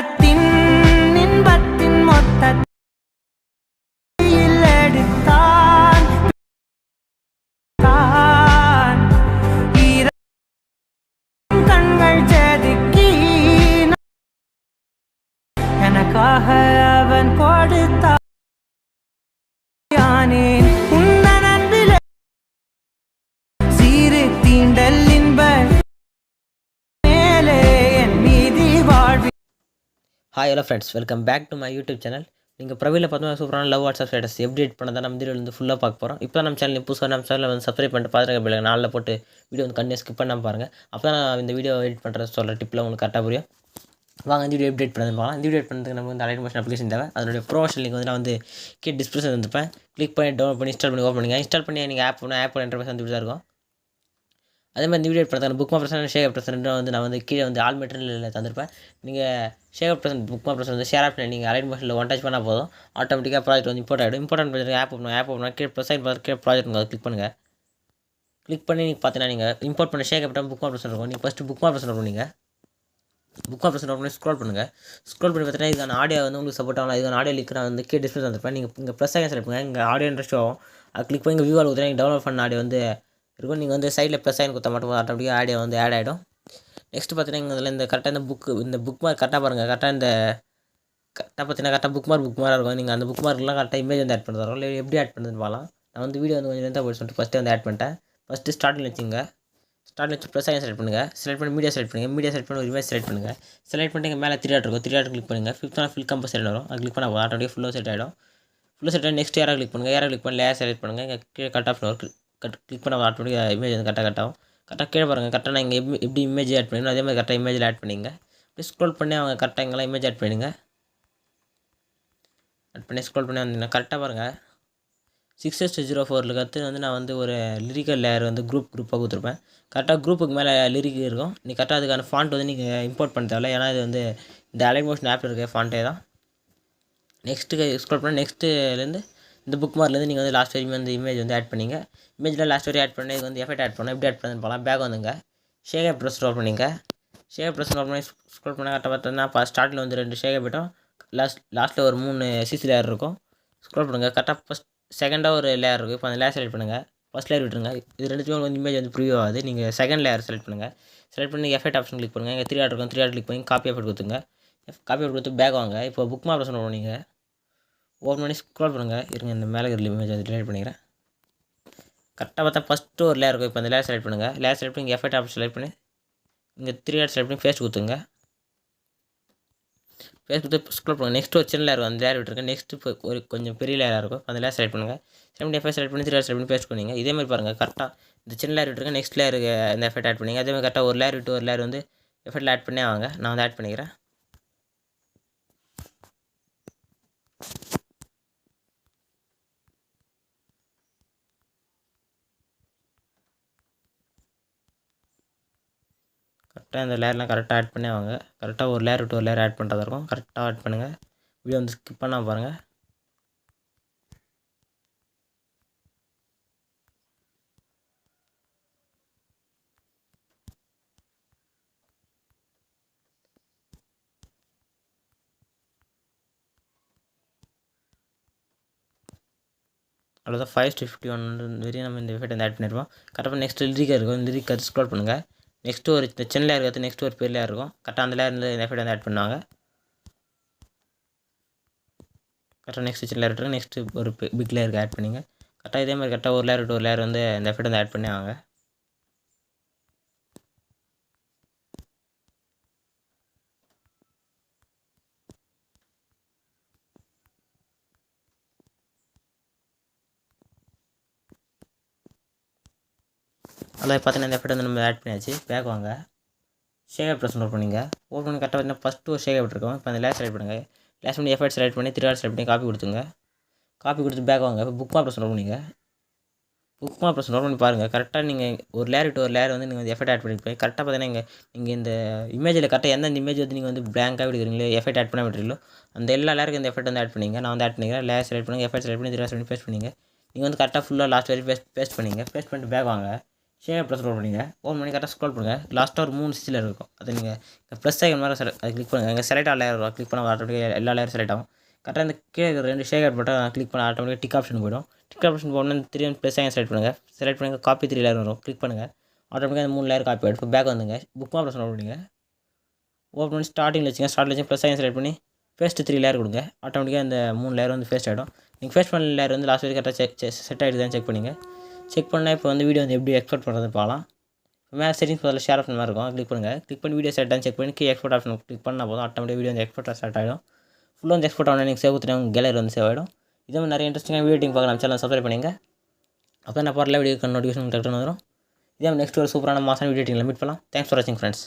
உலகத்தின் இன்பத்தின் மொத்தத்தில் எடுத்தான் கண்கள் செதுக்கி எனக்காக அவன் கொடுத்தான். உந்தன் அன்பில் சீறு தீண்டல் இன்ப மேலே என் மீதி வாழ்வி. Hi hello friends, welcome back to my YouTube channel. நீங்கள் ப்ரொஃபைலில் பார்த்தோம்னா சூப்பரான லவ் வாட்ஸ்அப் ஸ்டேட்டஸ் எப்படி எடிட் பண்ணதான் நம்ம வீடியோ வந்து ஃபுல்லாக பார்க்க போகிறோம். இப்போ நம்ம சேனல் புதுசாக நம்ம சேனலில் வந்து சப்ஸ்கிரைப் பண்ணிட்டு பார்த்துருக்க நாளில் போட்டு வீடியோ வந்து கண்டினியூ ஸ்கிப் பண்ணாமல் பாருங்கள். அப்போ தான் நான் இந்த வீடியோ எடிட் பண்ணுறது சொல்கிற டிப்பில் உங்களுக்கு கரெக்டாக புரியும். வாங்க இந்த வீடியோ எடிட் பண்ணது பார்க்கலாம். இந்த வீடியோ எடிட் பண்ணுறதுக்கு நம்ம வந்து அலைட் மோஷன் அப்ளிகேஷன் தேவை. அதனுடைய ப்ரொமோஷன் லிங்க் வந்து நான் வந்து டிஸ்கிரிப்ஷன் வந்துருப்பேன். கிளிக் பண்ணி டவுன்லோட் பண்ணி இன்ஸ்டால் பண்ணி ஓப்பன் பண்ணுங்க. இன்ஸ்டால் பண்ணி நீங்கள் ஆப்போட இன்டர்ஃபேஸ் வந்து இப்படி தான் இருக்கும். அதே மாதிரி இந்த வீடியோ பண்ணுறேன் புக் பிரசன் ஷேர் பிரசன் வந்து நான் வந்து கீழே வந்து ஆல் மெட்டீரியல் தந்திருப்பேன். நீங்கள் ஷேர் பிரசன் புக் பிரசன் வந்து ஷேர் ஆப்ஷன் நீங்கள் அலைட் மோஷனில் ஒன் டச் பண்ணால் போதும், ஆட்டோமேட்டிக்காக ப்ராஜெக்ட் வந்து இம்போர்ட் ஆகிடும். இம்போர்ட் பண்ணி ஆப் ஓப்பன் கீழே ப்ரெசைன் பார்த்து கீழே ப்ராஜெக்ட் அதை கிளிக் பண்ணுங்கள். கிளிக் பண்ணி நீங்கள் பார்த்தீங்கன்னா நீங்கள் இம்போர்ட் பண்ணி ஷேர் கேப்டன் புக் பிரசன் இருக்கும். நீங்கள் ஃபஸ்ட்டு புக் பிரசன் பண்ணுங்க. புக் பிரசன் பண்ணி ஸ்க்ரோல் பண்ணுங்கள். ஸ்க்ரோல் பண்ணி பார்த்தீங்கன்னா இதுக்கான ஆடியோ வந்து உங்களுக்கு சப்போர்ட் ஆகலாம். இதுக்கான ஆடியோ லிங்க் நான் வந்து கீழே டிஸ்பிளே தந்திருப்பேன். நீங்கள் இங்கே ப்ளஸ் ஆகி செலக்ட் பண்ணுங்கள். இங்கே ஆடியோ இன்ட்ரெஸ்ட் ஆகும். அது கிளிக் பண்ணி இங்கே வியூவால் ஊற்றுனா நீங்கள் டவுன்லோட் பண்ண ஆடியோ வந்து இருக்கும். நீங்கள் வந்து சைடில் ப்ளஸ் ஆகி கொடுத்தா மட்டும் ஆட்டோமேட்டிக்காக ஆடியோ வந்து ஆட் ஆகிடும். நெக்ஸ்ட் பார்த்தீங்கன்னா இதில் இந்த கரெக்டாக இந்த புக் மார்க் கரெக்டாக பாருங்கள். கரெக்டாக பார்த்தீங்கன்னா கரெக்டாக புக் மார்க் இருக்கும். நீங்கள் அந்த புக் மார்க்லாம் கரெக்டாக இமேஜ் வந்து ஆட் பண்ணி தரோம். இல்லை எப்படி ஆட் பண்ணுறதுன்னு பார்க்கலாம். நான் வந்து வீடியோ வந்து கொஞ்சம் லென்த்தாக போய் சொல்லிட்டு ஃபஸ்ட்டு வந்து ஆட் பண்ணிட்டேன். ஃபஸ்ட்டு ஸ்டார்டிங் வச்சுங்க. ஸ்டார்டிங் வச்சு ப்ளஸ் ஆகி செலக்ட் பண்ணுங்கள். செலக்ட் பண்ணி மீடியா செலக்ட் பண்ணி ஒரு இமேஜ் செலக்ட் பண்ணுங்கள். செலக்ட் பண்ணிட்டு மேலே 3 டாட் இருக்கும். 3 டாட் கிளிக் பண்ணுங்கள். ஃபில் கம்பஸ் செட் வரும். அது கிளிக் பண்ணால் ஆட்டோமேட்டிக்காக ஃபுல்லாக செட் ஆகிடும். ஃபுல்லாக செட் ஆகி நெக்ஸ்ட் ஏரா கிளிக் பண்ணுங்கள். ஏரா கிளிக் பண்ணி லேயர் செலக்ட் பண்ணுங்கள். இங்கே கீழே கட் ஆஃப் வரும். கிளிக் பண்ண ஆட்டோமேட்டிக்காக இமேஜ் வந்து கரெக்டாக ஆகும். கரெக்டாக கீழே பாருங்கள். கரெக்டாக நான் இங்கே எப்படி இமேஜ் ஆட் பண்ணிக்கணும் அதே மாதிரி கரெக்டாக இமேஜில் ஆட் பண்ணிங்க. இப்படி ஸ்க்ரோல் பண்ணி அவங்க கரெக்டாக இங்கெல்லாம் இமேஜ் ஆட் பண்ணிடுங்க. ஆட் பண்ணி ஸ்க்ரோல் பண்ணி வந்தீங்கன்னா கரெக்டாக பாருங்கள் 6:04 கற்று வந்து நான் வந்து ஒரு லிரிக்கல் லேயர் வந்து குரூப்பாக கொடுத்துருப்பேன். கரெக்டாக குரூப்புக்கு மேலே லிரிக் இருக்கும். நீ கரெக்டாக அதுக்கான ஃபாண்ட் வந்து நீங்கள் இம்போர்ட் பண்ண தேவையில்ல. ஏன்னா இது வந்து இந்த அலைட் மோஷன் ஆப்பில் இருக்க ஃபாண்ட்டே தான். நெக்ஸ்ட்டு ஸ்க்ரோல் பண்ணி நெக்ஸ்ட்டுலேருந்து இந்த புக் மார்க்லேருந்து நீங்கள் வந்து லாஸ்ட் வரைக்கும் வந்து இமேஜ் வந்து ஆட் பண்ணிங்க. இமேஜில் லாஸ்ட் வரையும் ஆட் பண்ணி இது வந்து எஃபெக்ட் ஆட் பண்ணணும். எப்படி ஆட் பண்ணுன்னு போகலாம். பேக் வந்துங்க. ஷேகர் ப்ரெஸ் ஸ்க்ரோல் பண்ணிங்க. ஷேகர் ப்ரெஸ் ஸ்க்ரோல் பண்ணி ஸ்க்ரோல் பண்ணால் கரெக்டாக பார்த்தோன்னா ஸ்டார்ட்டில் வந்து 2 ஷேகர் போய்ட்டோம். லாஸ்ட்டில் ஒரு 3 சிசி லேயர் இருக்கும். ஸ்க்ரோல் பண்ணுங்கள். கரெக்டாக செகண்டாக ஒரு லேயர் இருக்குது. இப்போ அந்த லேயர் செலக்ட் பண்ணுங்கள். ஃபஸ்ட் லேயர் விட்டுருங்க. இது ரெண்டுத்தையும் வந்து இமேஜ் வந்து ப்ரிவியூ ஆகுது. நீங்கள் செகண்ட் லேயர் செலக்ட் பண்ணுங்கள். செலக்ட் பண்ணி எஃபெக்ட் ஆப்ஷன் கிளிக் பண்ணுங்கள். இங்கே 3 டாட் இருக்கும். 3 டாட் கிளிக் பண்ணி காப்பி எஃபெக்ட் கொடுத்துங்க. காப்பி எஃபெக்ட் கொடுத்து பேக் வாங்க. இப்போ புக் மார்க் சொன்னோம். நீங்கள் ஓப்பன் பண்ணி ஸ்க்ரோல் பண்ணுங்கள். இருங்க இந்த மேலே இருக்கிற இமேஜ் வந்து டிலீட் பண்ணிக்கிறேன். கரெக்டாக பார்த்தா ஃபஸ்ட்டு ஒரு லேயர் இருக்கும். இப்போ அந்த லேயர் செலக்ட் பண்ணுங்கள். லேயர் செலக்ட் பண்ணி இங்கே எஃபெக்ட் ஆப்ஷன் செலக்ட் பண்ணி இங்கே 3 டாட் செலக்ட் பண்ணி பேஸ்ட் கொடுத்துங்க. பேஸ்ட் கொடுத்து ஸ்க்ரோல் பண்ணுங்கள். நெக்ஸ்ட் ஒரு சின்ன லேயர் இருக்கும். அந்த லேயர் விட்டுருங்க. நெக்ஸ்ட்டு இப்போ ஒரு கொஞ்சம் பெரிய லேயராக இருக்கும். அந்த லேயர் செலக்ட் பண்ணுங்கள். செலக்ட் பண்ணி எஃபெக்ட் செலக்ட் பண்ணி 3 டாட் செலக்ட் பண்ணி பேஸ்ட் பண்ணிங்க. இதே மாதிரி பாருங்கள். கரெக்டாக இந்த சின்ன லேயர் விட்டுருங்க. நெக்ஸ்ட் லேயருக்கு இந்த எஃபெக்ட் ஆட் பண்ணிங்க. அதே மாதிரி கரெக்டாக ஒரு லேயர் விட்டு ஒரு லேயர் வந்து எஃபெக்ட்டில் ஆட் பண்ணி வாங்க. நான் வந்து ஆட் பண்ணிக்கிறேன். கரெக்டாக இந்த லேயர்லாம் கரெக்டாக ஆட் பண்ணி வாங்க. கரெக்டாக ஒரு லேயர் விட்டு ஒரு லேயர் ஆட் பண்ணுறதா இருக்கும். கரெக்டாக ஆட் பண்ணுங்கள். வீடியோ வந்து ஸ்கிப் பண்ணால் பாருங்கள். அவ்வளோதான் 5:51 வரையும் நம்ம இந்த எஃபெக்ட் வந்து ஆட் பண்ணிடுவோம். கரெக்டாக நெக்ஸ்ட் லிரிக் இருக்கும். இந்த லிரிக் அது ஸ்க்ரோல் பண்ணுங்கள். நெக்ஸ்ட்டு ஒரு சின்ன லேயர் எடுத்து நெக்ஸ்ட் ஒரு பெரிய லேயர் இருக்கும். கரெக்டாக அந்த லேயர் இந்த எஃபெக்ட் வந்து ஆட் பண்ணுவாங்க. கரெக்டாக நெக்ஸ்ட் சின்ன லேயர் எடுத்து நெக்ஸ்ட்டு ஒரு பிக் லேயருக்கு ஆட் பண்ணிங்க. கரெக்டாக இதே மாதிரி கரெக்டாக ஒரு லேயர் விட்டு ஒரு லேயர் வந்து இந்த எஃபெக்ட் வந்து ஆட் பண்ணி வாங்க. அதில் பார்த்தீங்கன்னா இந்த எஃபெக்ட் வந்து நம்ம ஆட் பண்ணியாச்சு. பேக் வாங்க. ஷேகர் ப்ரெஸ் நோட் பண்ணிங்க. ஓப்பன் பண்ணி கரெக்டாக பார்த்தீங்கன்னா ஃபஸ்ட்டு ஒரு ஷேகர் விட்டுருக்கோம். இப்போ அந்த லேயர் செலக்ட் பண்ணுங்கள். லேயர் பண்ணி எஃபெக்ட் செலக்ட் பண்ணி 3 டாட் செலக்ட் பண்ணி காப்பி கொடுத்துங்க. காப்பி கொடுத்து பேக் வாங்க. இப்போ புக் மார்க் ப்ரெஸ் நோட் பண்ணிங்க. புக் மார்க் ப்ரெஸ் நோட் பண்ணி பாருங்கள். கரெக்டாக நீங்கள் ஒரு லேயர் விட்டு ஒரு லேயர் வந்து நீங்கள் வந்து எஃபெக்ட் ஆட் பண்ணிட்டு கரெக்டாக பார்த்தீங்கன்னா நீங்கள் இந்த இமேஜில் கரெக்டாக எந்தெந்த இமேஜ் வந்து நீங்கள் வந்து பிளாங்காக விடுறீங்களோ எஃபெக்ட் ஆட் பண்ண விட்டுறீங்களோ அந்த எல்லா லேயருக்கும் இந்த எஃபெக்ட் வந்து ஆட் பண்ணிங்க. நான் வந்து ஆட் பண்ணிக்கிறேன். லேயர் செலக்ட் பண்ணுங்கள். எஃபெக்ட் செலக்ட் பண்ணி 3 டாட் செலக்ட் பண்ணி பேஸ்ட் பண்ணிங்க. நீங்கள் வந்து கரெக்டாக ஃபுல்லாக லாஸ்ட் வரைக்கும் பேஸ்ட் பண்ணிங்க. பேஸ்ட் பண்ணிட்டு பேக் வாங்க. ஷேர் ப்ளஸ் ரோல் பண்ணிங்க ஓப்பன் பண்ணி கரெக்டாக ஸ்க்ரோல் பண்ணுங்கள். லாஸ்ட்டாக ஒரு 3 ஸ்டிச்சில் இருக்கும். அது நீங்கள் ப்ளஸ் ஐக்கன் மாதிரி அதை கிளிக் பண்ணுங்கள். இங்கே செலக்ட் லேயர் வரும். கிளிக் பண்ண ஆட்டோமேட்டிக்காக எல்லா லேயரும் செலக்ட் ஆகும். கரெக்டாக இந்த கீழே 2 ஷேர் பட்டன் கிளிக் பண்ண ஆட்டோமேட்டிக்காக டிக் ஆப்ஷன் போய்டும். டிக் ஆப்ஷன் போகணுன்னு 3 ப்ளஸ் ஐக்கன் செலக்ட் பண்ணுங்கள். செலக்ட் பண்ணி காப்பி 3 லேயர் வரும். கிளிக் பண்ணுங்கள். ஆட்டோமேட்டிக்காக இந்த 3 லேயர் காப்பி ஆகிடும். இப்போ பேக் வந்துங்க புக் மார்க் ப்ளஸ் ரோல் பண்ணிங்க. ஓப்பன் பண்ணி ஸ்டார்டிங்கில் வச்சுங்க. ஸ்டார்டில் வச்சு ப்ளஸ் ஐக்கன் செலக்ட் பண்ணி ஃபேஸ்ட் 3 லேயர் கொடுங்க. ஆட்டோமேட்டிக்காக இந்த 3 லேயர் வந்து ஃபேஸ்ட் ஆகிடும். நீங்கள் ஃபேஸ்ட் பண்ண லேயர் வந்து லாஸ்ட் வரைக்கும் கரெக்டாக செட் ஆகிடுதான்னு செக் பண்ணிங்க. செக் பண்ணால் இப்போ வந்து வீடியோ வந்து எப்படி எக்ஸ்போர்ட் பண்ணுறதுன்னு பார்க்கலாம். மேலே செட்டிங்ஸ் பதில் ஷேர் ஆப்ஷன் மாதிரி இருக்கும். கிளிக் பண்ணுங்கள். கிளிக் பண்ணி வீடியோ செட் செக் பண்ணி எக்ஸ்போர்ட் ஆப்ஷன் கிளிக் பண்ணால் போதும். ஆட்டோமேட்டிக் வீடியோ வந்து எக்ஸ்போர்ட் ஸ்டார்ட் ஆகிடும். ஃபுல்லாக வந்து எக்ஸ்போர்ட் ஆகணும். நீங்கள் சேவ் கொடுத்துட்டு உங்கள் கேலரி வந்து சேவ் ஆகிடும். இதே மாதிரி நிறைய இன்ட்ரெஸ்டிங்காக வீடியோ பார்க்க நம்ம சேனல் சப்ஸ்கிரைப் பண்ணுங்க. அப்போ நான் போகிற வீடியோ நோட்டிஃபிகேஷன் டக்குனு வந்துடும். இதே நெக்ஸ்ட் ஒரு சூப்பரான மாதம் வீடியோ மீட் பண்ணலாம். தேங்க்ஸ் ஃபார் வாட்சிங் ஃப்ரெண்ட்ஸ்.